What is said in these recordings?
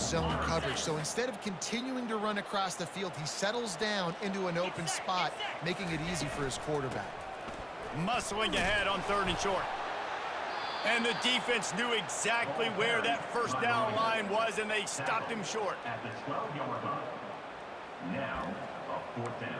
zone coverage. So instead of continuing to run across the field, he settles down into an open spot, making it easy for his quarterback. Muscling ahead on 3rd and short. And the defense knew exactly where that first down line was, and they stopped him short. At the 12-yard line. Now, a 4th down.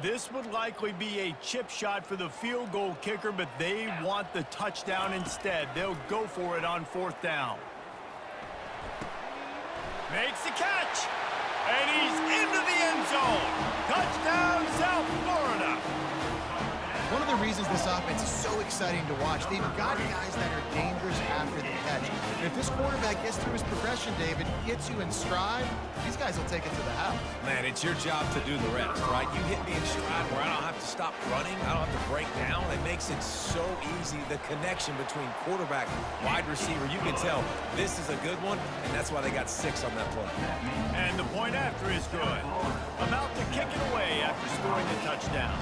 This would likely be a chip shot for the field goal kicker, but they want the touchdown instead. They'll go for it on 4th down. Makes the catch. And he's into the end zone. Touchdown, South Florida. One of the reasons this offense is so exciting to watch, they've got guys that are dangerous after the catch. And if this quarterback gets through his progression, David, hits you in stride, these guys will take it to the house. Man, it's your job to do the rest, right? You hit me in stride where I don't have to stop running. I don't have to break down. It makes it so easy, the connection between quarterback, wide receiver. You can tell this is a good one, and that's why they got 6 on that play. And the point after is good. About to kick it away after scoring the touchdown.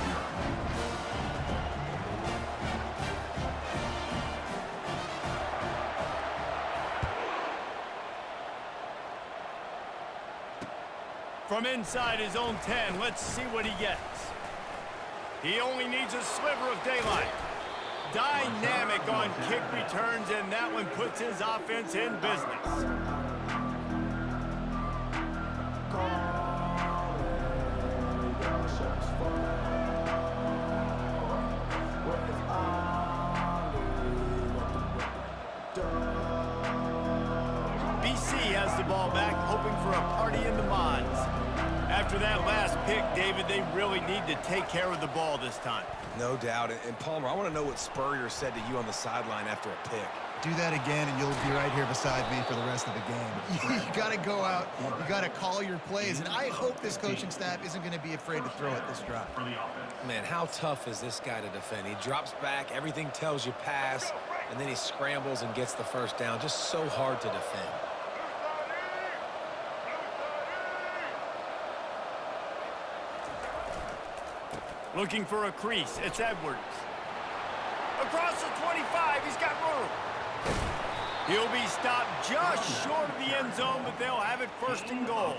From inside his own 10, let's see what he gets. He only needs a sliver of daylight. Dynamic on kick returns, and that one puts his offense in business. BC has the ball back, hoping for a party in the mods. After that last pick, David, they really need to take care of the ball this time. No doubt. And Palmer, I want to know what Spurrier said to you on the sideline after a pick. Do that again, and you'll be right here beside me for the rest of the game. You got to go out. You got to call your plays. And I hope this coaching staff isn't going to be afraid to throw at this drive. Man, how tough is this guy to defend? He drops back, everything tells you pass, and then he scrambles and gets the first down. Just so hard to defend. Looking for a crease. It's Edwards. Across the 25, he's got room. He'll be stopped just short of the end zone, but they'll have it 1st and goal.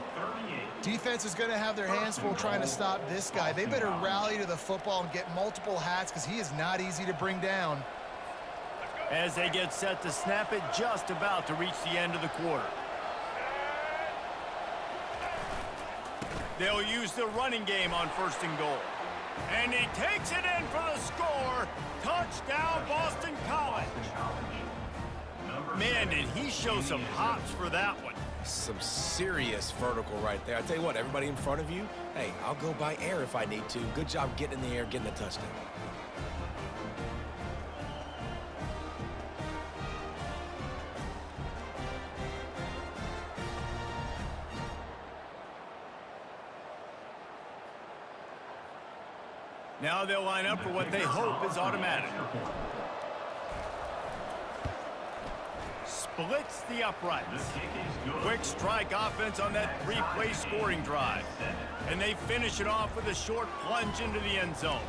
Defense is going to have their hands full trying to stop this guy. They better rally to the football and get multiple hats because he is not easy to bring down. As they get set to snap it, just about to reach the end of the quarter. They'll use the running game on 1st and goal. And he takes it in for the score. Touchdown, Boston College. Man, did he show some hops for that one. Some serious vertical right there. I tell you what, everybody in front of you, hey, I'll go by air if I need to. Good job getting in the air, getting the touchdown. Now they'll line up for what they hope is automatic. Splits the uprights. Quick strike offense on that 3-play scoring drive. And they finish it off with a short plunge into the end zone.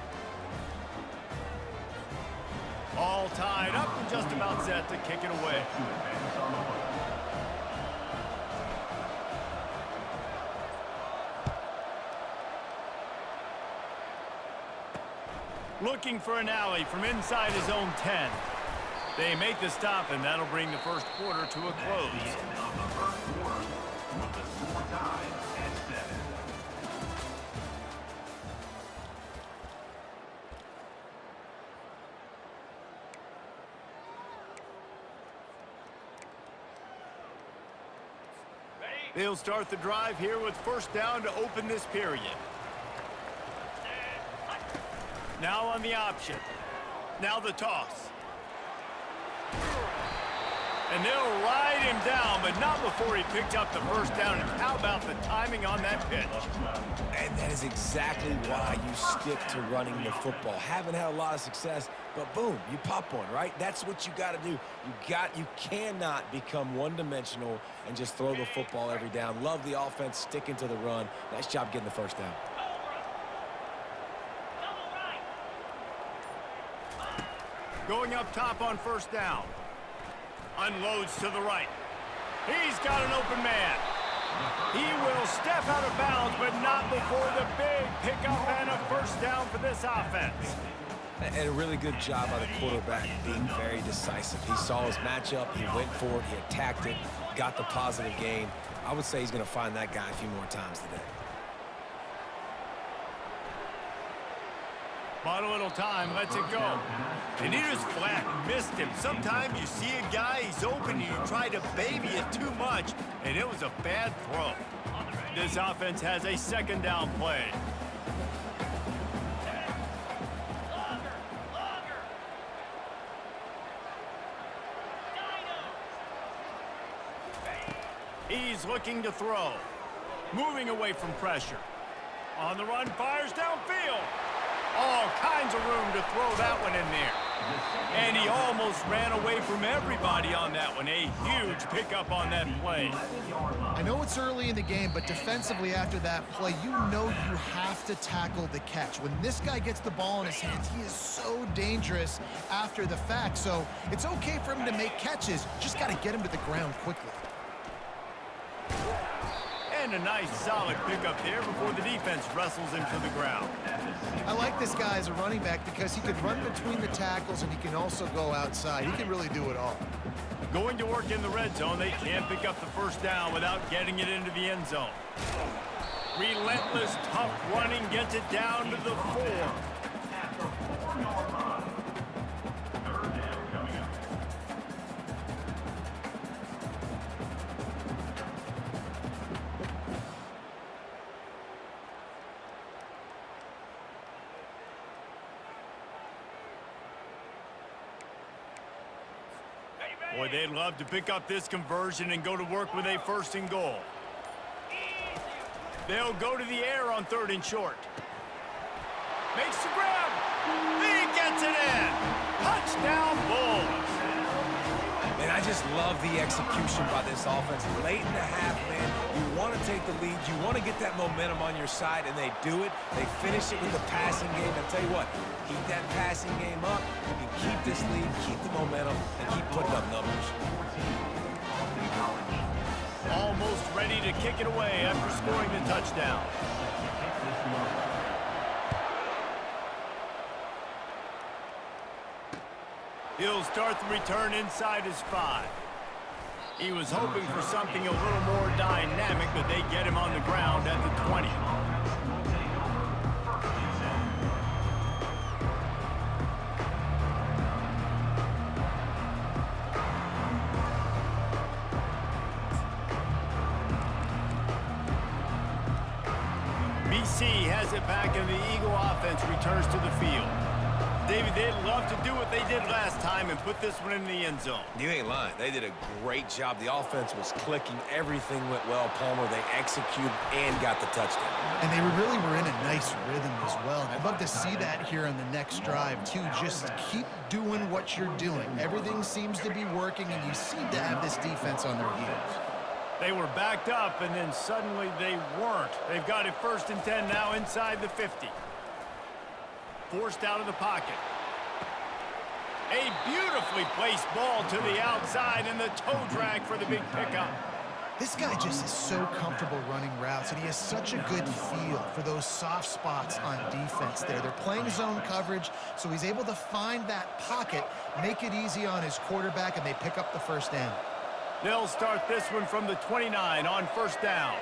All tied up and just about set to kick it away. Looking for an alley from inside his own 10. They make the stop, and that'll bring the 1st quarter to a close. They'll start the drive here with 1st down to open this period. Now on the option. Now the toss. And they'll ride him down, but not before he picked up the 1st down. And how about the timing on that pitch? And that is exactly why you stick to running the football. Haven't had a lot of success, but boom, you pop one, right? That's what you got to do. You cannot become one-dimensional and just throw the football every down. Love the offense sticking to the run. Nice job getting the 1st down. Going up top on first down. Unloads to the right. He's got an open man. He will step out of bounds, but not before the big pickup and a first down for this offense. And a really good job by the quarterback being very decisive. He saw his matchup, he went for it, he attacked it, got the positive gain. I would say he's going to find that guy a few more times today. Bought a little time, lets it go. And he just flat missed him. Sometimes you see a guy, he's open, and you try to baby it too much, and it was a bad throw. This offense has a second down play. He's looking to throw. Moving away from pressure. On the run, fires downfield. All kinds of room to throw that one in there. And he almost ran away from everybody on that one. A huge pickup on that play. I know it's early in the game, but defensively after that play, you know you have to tackle the catch. When this guy gets the ball in his hands, he is so dangerous after the fact. So it's okay for him to make catches. Just got to get him to the ground quickly. And a nice solid pickup there before the defense wrestles him to the ground. I like this guy as a running back because he could run between the tackles and he can also go outside. He can really do it all. Going to work in the red zone, they can't pick up the first down without getting it into the end zone. Relentless, tough running gets it down to the 4. Boy, they'd love to pick up this conversion and go to work with a 1st and goal. They'll go to the air on 3rd and short. Makes the grab. He gets it in. Touchdown, Bulls. And I just love the execution by this offense. Late in the half, man, you want to take the lead. You want to get that momentum on your side, and they do it. They finish it with the passing game. I'll tell you what, keep that passing game up. You can keep this lead, keep the momentum, and keep putting up numbers. Almost ready to kick it away after scoring the touchdown. He'll start the return inside his 5. He was hoping for something a little more dynamic, but they get him on the ground at the 20. BC has it back, and the Eagle offense returns to the field. David, they'd love to do what they did last time and put this one in the end zone. You ain't lying. They did a great job. The offense was clicking. Everything went well, Palmer. They executed and got the touchdown. And they really were in a nice rhythm as well. I'd love to see that here on the next drive, too. Just keep doing what you're doing. Everything seems to be working, and you seem to have this defense on their heels. They were backed up, and then suddenly they weren't. They've got it 1st and 10 now inside the 50. Forced out of the pocket. A beautifully placed ball to the outside, and the toe drag for the big pickup. This guy just is so comfortable running routes, and he has such a good feel for those soft spots on defense there. They're playing zone coverage, so he's able to find that pocket, make it easy on his quarterback, and they pick up the first down. They'll start this one from the 29 on 1st down.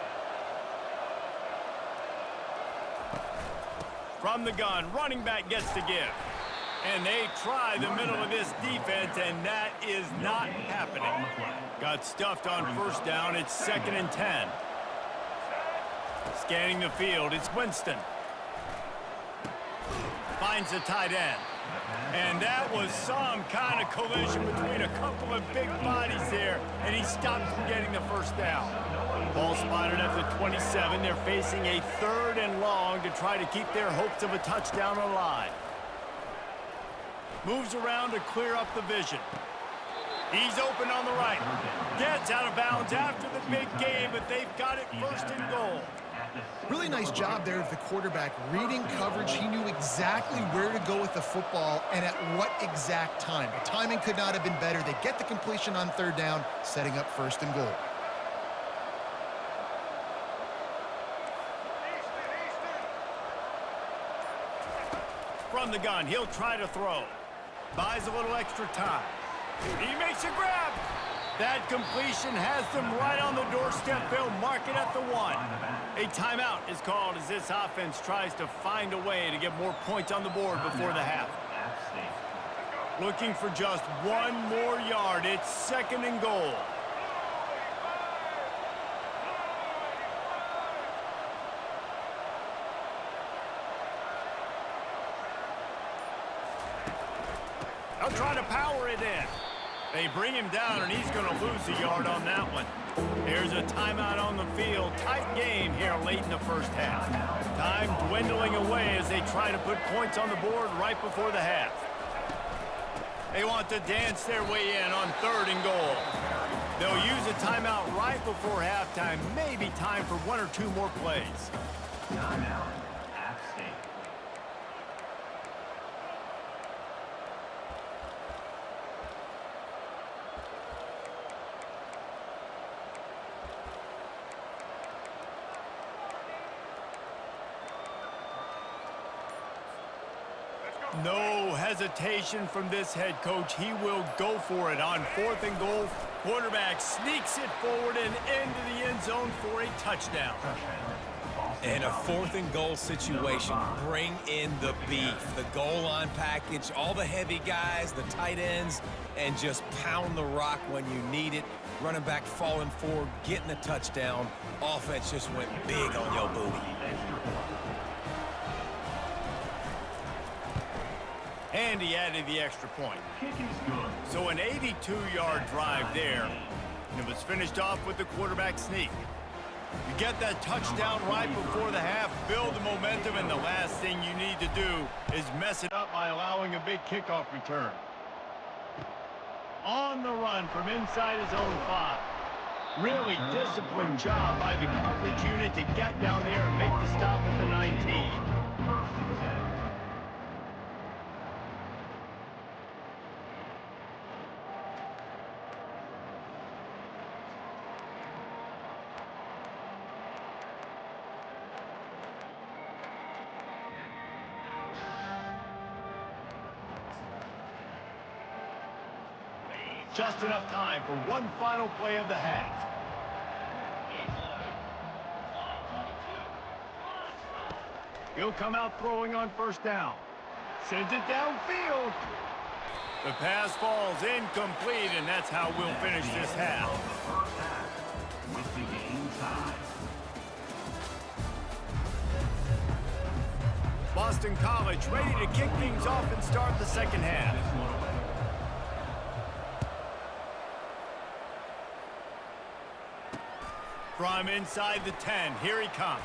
From the gun, running back gets to give. And they try the middle of this defense, and that is not happening. Got stuffed on 1st down. It's 2nd and 10. Scanning the field, it's Winston. Finds the tight end. And that was some kind of collision between a couple of big bodies there, and he stopped from getting the 1st down. Ball spotted at the 27. They're facing a 3rd and long to try to keep their hopes of a touchdown alive. Moves around to clear up the vision. He's open on the right. Gets out of bounds after the big game, but they've got it 1st and goal. Really nice job there of the quarterback reading coverage. He knew exactly where to go with the football and at what exact time. The timing could not have been better. They get the completion on third down, setting up first and goal. From the gun, he'll try to throw. Buys a little extra time. He makes a grab. That completion has them right on the doorstep. They'll mark it at the 1. A timeout is called as this offense tries to find a way to get more points on the board before the half. Looking for just 1 more yard. It's second and goal. They'll try to power it in. They bring him down, and he's going to lose a yard on that one. Here's a timeout on the field. Tight game here late in the first half. Time dwindling away as they try to put points on the board right before the half. They want to dance their way in on third and goal. They'll use a timeout right before halftime. Maybe time for 1 or 2 more plays. Timeout. App State. No hesitation from this head coach. He will go for it on fourth and goal. Quarterback sneaks it forward and into the end zone for a touchdown. In a fourth and goal situation, bring in the beef, the goal line package, all the heavy guys, the tight ends, and just pound the rock when you need it. Running back falling forward, getting the touchdown. Offense just went big on your booty. And he added the extra point. So an 82-yard drive there. And it was finished off with the quarterback sneak. You get that touchdown right before the half, build the momentum, and the last thing you need to do is mess it up by allowing a big kickoff return. On the run from inside his own 5. Really disciplined job by the coverage unit to get down there and make the stop at the 19. Just enough time for one final play of the half. He'll come out throwing on first down. Sends it downfield. The pass falls incomplete, and that's how we'll finish this half. With the game tied. Boston College ready to kick things off and start the second half. From inside the 10, here he comes.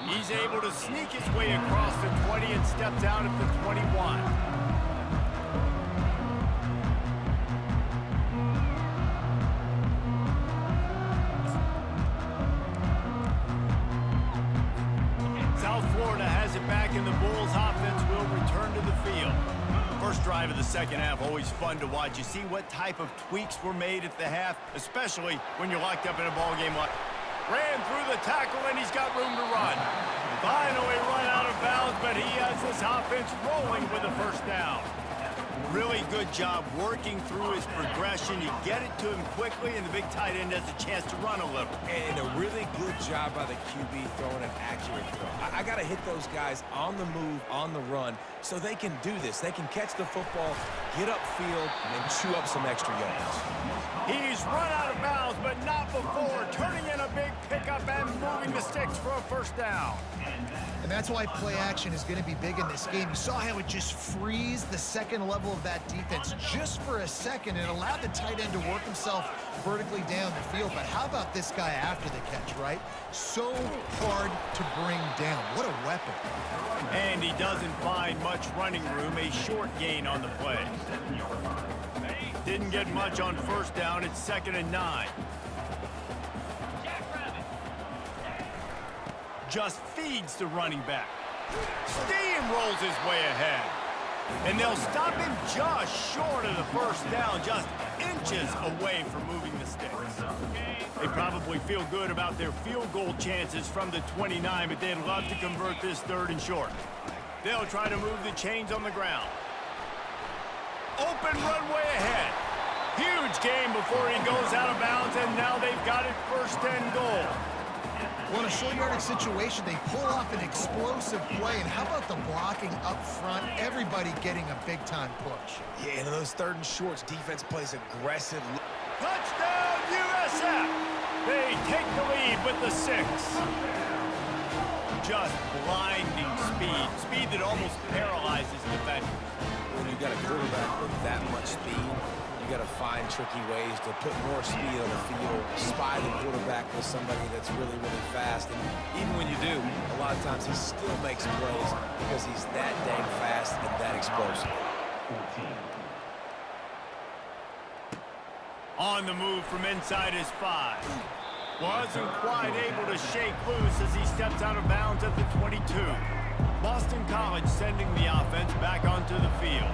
He's able to sneak his way across the 20 and steps out at the 21. South Florida has it back, and the Bulls offense will return to the field. First drive of the second half, always fun to watch. You see what type of tweaks were made at the half, especially when you're locked up in a ball game like. Ran through the tackle, and he's got room to run. Finally run out of bounds, but he has this offense rolling with a first down. Really good job working through his progression. You get it to him quickly, and the big tight end has a chance to run a little. And a really good job by the QB throwing an accurate throw. I got to hit those guys on the move, on the run, so they can do this. They can catch the football, get upfield, and chew up some extra yards. He's run out of bounds, but not before. Turning in a big pickup and moving the sticks for a first down. And that's why play action is going to be big in this game. You saw how it just frees the second level of that defense just for a second and allowed the tight end to work himself vertically down the field. But how about this guy after the catch, right? So hard to bring down. What a weapon. And he doesn't find much running room. A short gain on the play. Didn't get much on first down. It's 2nd and 9. just feeds the running back. Steamrolls his way ahead. And they'll stop him just short of the first down, just inches away from moving the sticks. They probably feel good about their field goal chances from the 29, but they'd love to convert this 3rd and short. They'll try to move the chains on the ground. Open runway ahead. Huge gain before he goes out of bounds, and now they've got it 1st and goal. Well, in a short yardage situation, they pull off an explosive play. And how about the blocking up front? Everybody getting a big-time push. Yeah, and in those 3rd and shorts, defense plays aggressive. Touchdown, USF! They take the lead with the 6. Just blinding speed. Speed that almost paralyzes defenders. When you've got a quarterback with that much speed, you got to find tricky ways to put more speed on the field, spy the quarterback with somebody that's really, really fast. And even when you do, a lot of times he still makes plays because he's that dang fast and that explosive. 14. On the move from inside his 5. Wasn't quite able to shake loose as he steps out of bounds at the 22. Boston College sending the offense back onto the field.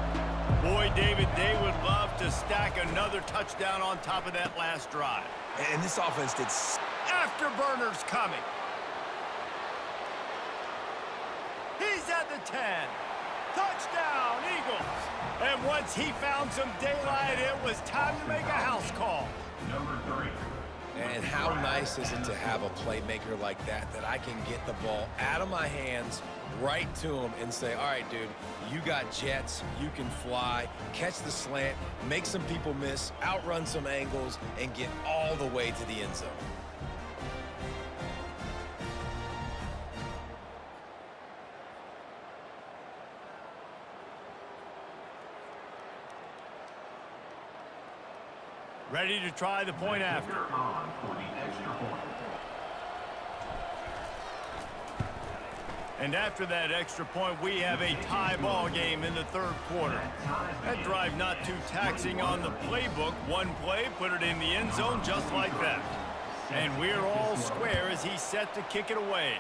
Boy, David, they would love to stack another touchdown on top of that last drive. And this offense did... Afterburners coming. He's at the 10. Touchdown, Eagles. And once he found some daylight, it was time to make a house call. Number 3. And how nice is it to have a playmaker like that I can get the ball out of my hands right to him and say, all right, dude, you got jets, you can fly, catch the slant, make some people miss, outrun some angles, and get all the way to the end zone. Ready to try the point after. On for the extra point. And after that extra point, we have a tie ball game in the 3rd quarter. That drive not too taxing on the playbook. One play, put it in the end zone just like that. And we're all square as he's set to kick it away.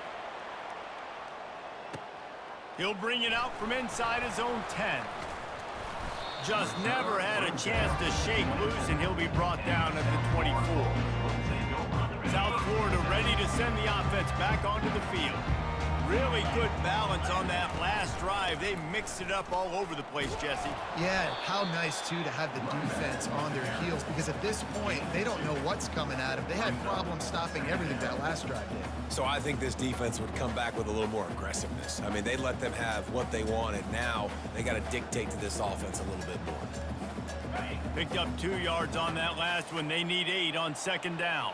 He'll bring it out from inside his own 10. Just never had a chance to shake loose, and he'll be brought down at the 24. South Florida ready to send the offense back onto the field. Really good balance on that last drive. They mixed it up all over the place, Jesse. Yeah, how nice, too, to have the defense on their heels, because at this point, they don't know what's coming at them. They had problems stopping everything that last drive did. So I think this defense would come back with a little more aggressiveness. I mean, they let them have what they wanted. Now they got to dictate to this offense a little bit more. Picked up 2 yards on that last one. They need 8 on 2nd down.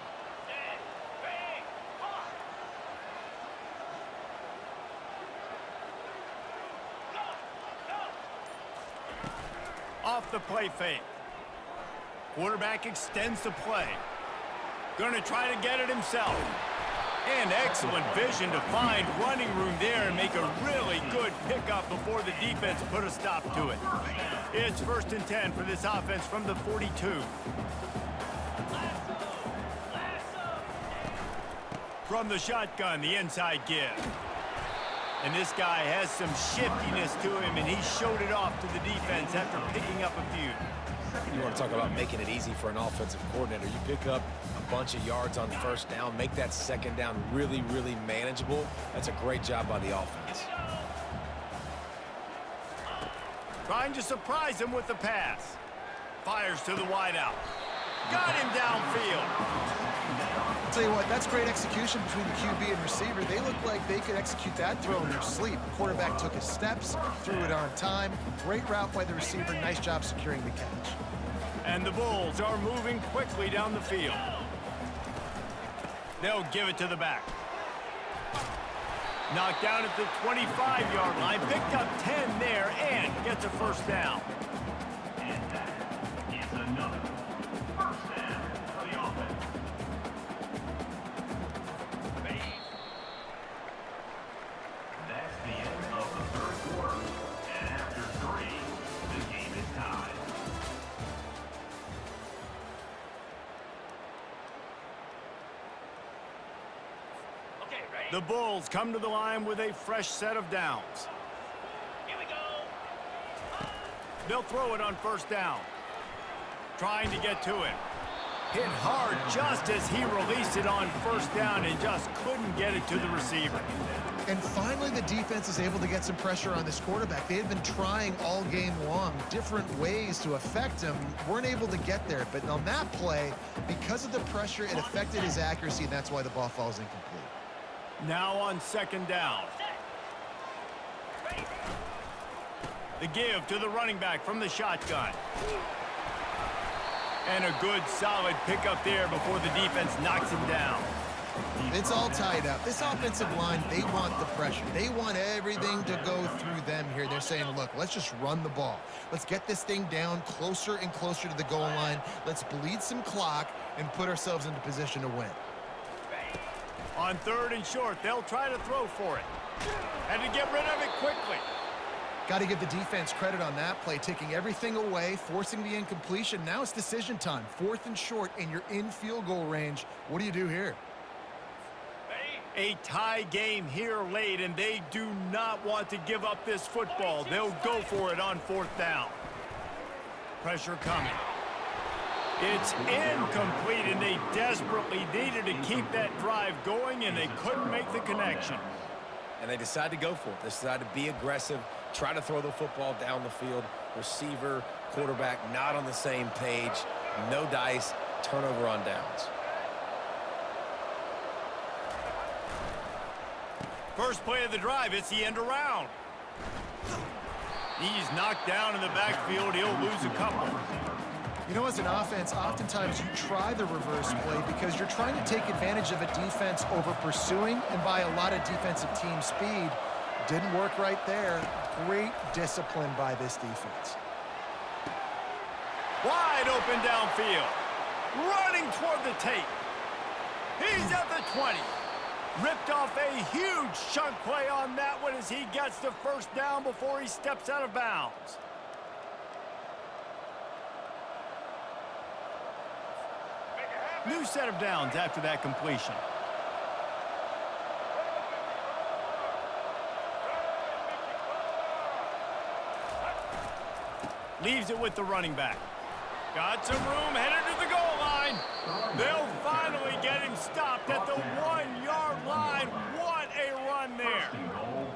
Off the play fake. Quarterback extends the play. Gonna try to get it himself. And excellent vision to find running room there and make a really good pickup before the defense put a stop to it. It's 1st and 10 for this offense from the 42. From the shotgun, the inside give. And this guy has some shiftiness to him, and he showed it off to the defense after picking up a few. You want to talk about making it easy for an offensive coordinator. You pick up a bunch of yards on 1st down, make that 2nd down really, really manageable. That's a great job by the offense. Trying to surprise him with the pass. Fires to the wideout. Got him downfield. I'll tell you what, that's great execution between the QB and receiver. They look like they could execute that throw in their sleep. The quarterback took his steps, threw it on time. Great route by the receiver. Nice job securing the catch. And the Bulls are moving quickly down the field. They'll give it to the back. Knocked down at the 25-yard line. Picked up 10 there and gets a 1st down. And that is another 1st down for the offense. That's the end of the 3rd quarter. And after 3, the game is tied. Okay, ready? The Bulls come to the line with a fresh set of downs. Here we go. They'll throw it on first down. Trying to get to him. Hit hard just as he released it on first down and just couldn't get it to the receiver. And finally, the defense is able to get some pressure on this quarterback. They had been trying all game long, different ways to affect him, weren't able to get there. But on that play, because of the pressure, it affected his accuracy, and that's why the ball falls incomplete. Now on second down. The give to the running back from the shotgun. And a good, solid pickup there before the defense knocks him down. It's all tied up. This offensive line, they want the pressure. They want everything to go through them here. They're saying, look, let's just run the ball. Let's get this thing down closer and closer to the goal line. Let's bleed some clock and put ourselves into position to win. On third and short, they'll try to throw for it. And to get rid of it quickly. Got to give the defense credit on that play, taking everything away, forcing the incompletion. Now it's decision time. Fourth and short, and you're in field goal range. What do you do here? A tie game here late, and they do not want to give up this football. They'll go for it on fourth down. Pressure coming. It's incomplete, and they desperately needed to keep that drive going, and they couldn't make the connection. And they decide to go for it. They decide to be aggressive, try to throw the football down the field. Receiver, quarterback, not on the same page. No dice, turnover on downs. First play of the drive, it's the end around. He's knocked down in the backfield. He'll lose a couple. You know, as an offense, oftentimes you try the reverse play because you're trying to take advantage of a defense over pursuing and by a lot of defensive team speed. Didn't work right there. Great discipline by this defense. Wide open downfield. Running toward the tape. He's at the 20. Ripped off a huge chunk play on that one as he gets the first down before he steps out of bounds. New set of downs after that completion. Leaves it with the running back. Got some room, headed to the goal line. They'll finally get him stopped at the 1-yard line. What a run there.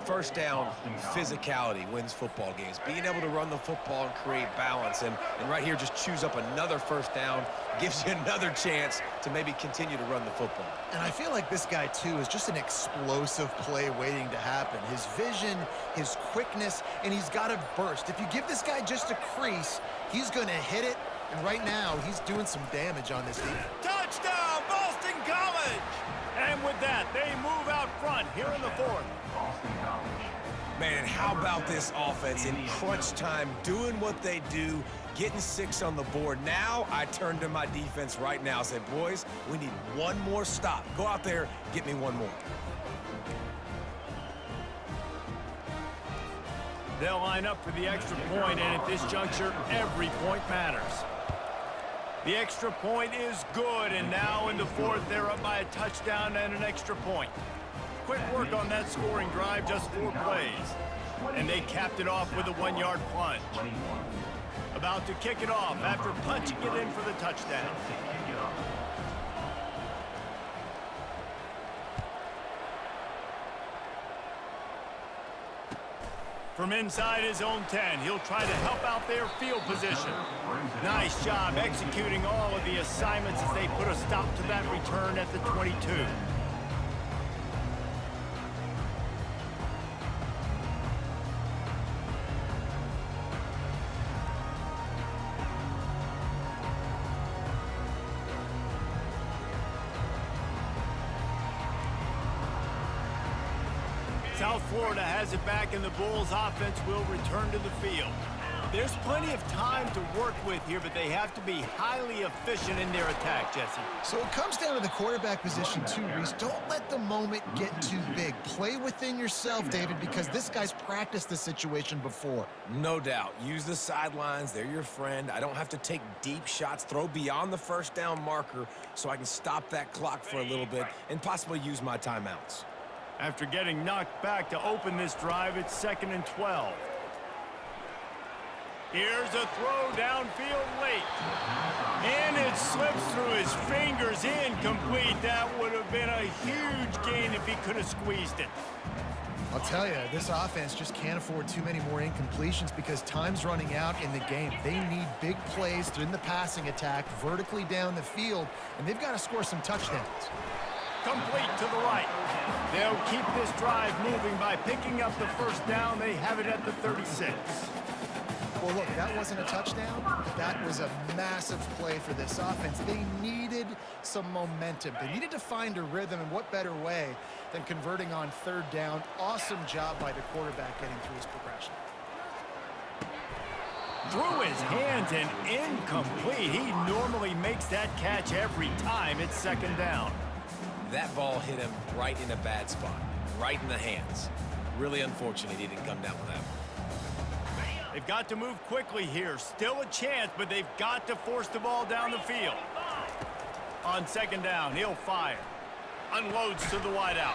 First down, physicality wins football games. Being able to run the football and create balance. And right here, just choose up another first down. Gives you another chance to maybe continue to run the football. And I feel like this guy, too, is just an explosive play waiting to happen. His vision, his quickness, and he's got a burst. If you give this guy just a crease, he's going to hit it. And right now, he's doing some damage on this team. Touchdown, Boston College! And with that, they move out front here in the fourth. Boston College. Man, how about this offense in crunch time, doing what they do, getting 6 on the board. Now I turn to my defense right now and say, boys, we need one more stop. Go out there, get me one more. They'll line up for the extra point, and at this juncture, every point matters. The extra point is good, and now in the fourth, they're up by a touchdown and an extra point. Quick work on that scoring drive, just 4 plays. And they capped it off with a 1-yard plunge. About to kick it off after punching it in for the touchdown. From inside his own 10, he'll try to help out their field position. Nice job executing all of the assignments as they put a stop to that return at the 22. South Florida has it back, and the Bulls offense will return to the field. There's plenty of time to work with here, but they have to be highly efficient in their attack, Jesse. So it comes down to the quarterback position too, Reese. Don't let the moment get too big. Play within yourself, David, because this guy's practiced this situation before. No doubt. Use the sidelines. They're your friend. I don't have to take deep shots. Throw beyond the first down marker so I can stop that clock for a little bit and possibly use my timeouts. After getting knocked back to open this drive, it's 2nd and 12. Here's a throw downfield late. And it slips through his fingers, incomplete. That would have been a huge gain if he could have squeezed it. I'll tell you, this offense just can't afford too many more incompletions because time's running out in the game. They need big plays in the passing attack, vertically down the field, and they've got to score some touchdowns. Complete to the right. They'll keep this drive moving by picking up the first down. They have it at the 36. Well, look, that wasn't a touchdown, but that was a massive play for this offense. They needed some momentum. They needed to find a rhythm, and what better way than converting on 3rd down. Awesome job by the quarterback getting through his progression. Through his hands and incomplete. He normally makes that catch every time. It's 2nd down. That ball hit him right in a bad spot, right in the hands. Really unfortunate he didn't come down with that one. They've got to move quickly here. Still a chance, but they've got to force the ball down the field. On 2nd down, he'll fire. Unloads to the wideout.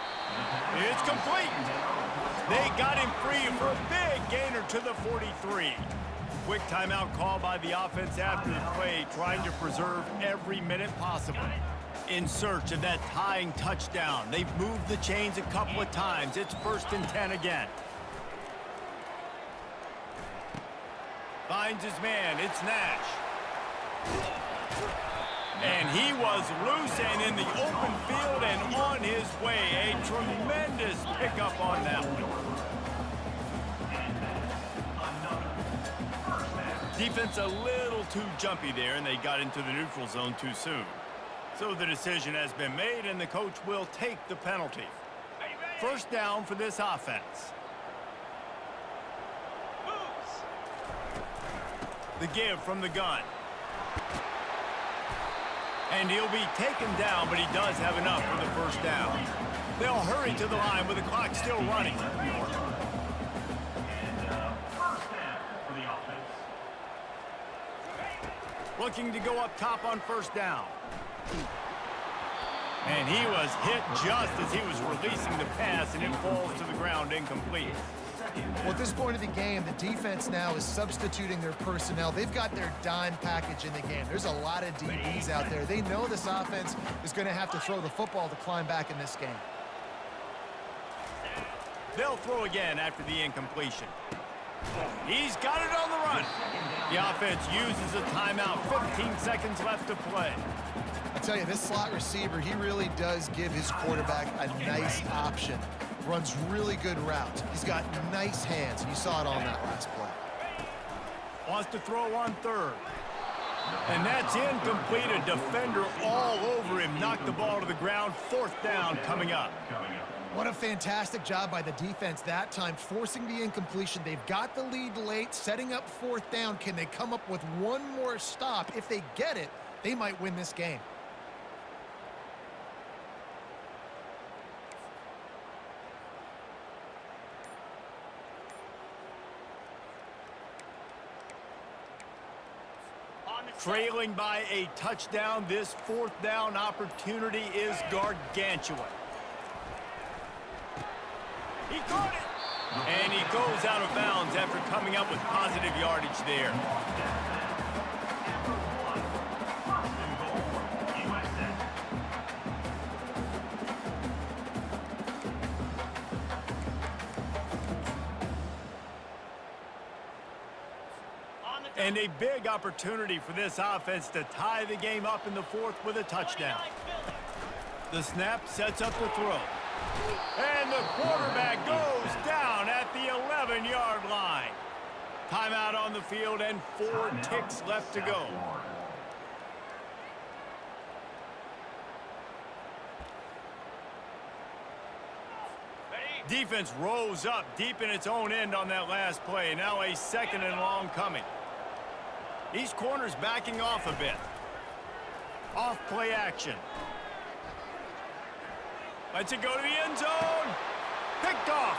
It's complete. They got him free for a big gainer to the 43. Quick timeout call by the offense after the play, trying to preserve every minute possible. In search of that tying touchdown. They've moved the chains a couple of times. It's 1st and 10 again. Finds his man. It's Nash. And he was loose and in the open field and on his way. A tremendous pickup on that one. Defense a little too jumpy there, and they got into the neutral zone too soon. So the decision has been made, and the coach will take the penalty. 1st down for this offense. The give from the gun. And he'll be taken down, but he does have enough for the 1st down. They'll hurry to the line with the clock still running. Looking to go up top on 1st down. And he was hit just as he was releasing the pass, and it falls to the ground incomplete. Well, at this point of the game, the defense now is substituting their personnel. They've got their dime package in the game. There's a lot of DBs out there. They know this offense is going to have to throw the football to climb back in this game. They'll throw again after the incompletion. He's got it on the run. The offense uses a timeout. 15 seconds left to play. I tell you, this slot receiver, he really does give his quarterback a nice option. Runs really good routes. He's got nice hands, and you saw it on that last play. Wants to throw on 3rd. And that's incomplete. A defender all over him. Knocked the ball to the ground. 4th down coming up. What a fantastic job by the defense that time, forcing the incompletion. They've got the lead late, setting up 4th down. Can they come up with one more stop? If they get it, they might win this game. Trailing by a touchdown, this 4th down opportunity is gargantuan. He caught it! And he goes out of bounds after coming up with positive yardage there. And a big opportunity for this offense to tie the game up in the 4th with a touchdown. The snap sets up the throw. And the quarterback goes down at the 11-yard line. Timeout on the field and 4 ticks left to go. Defense rose up deep in its own end on that last play. Now a 2nd and long coming. These corners backing off a bit. Off play action. Lets it go to the end zone. Picked off.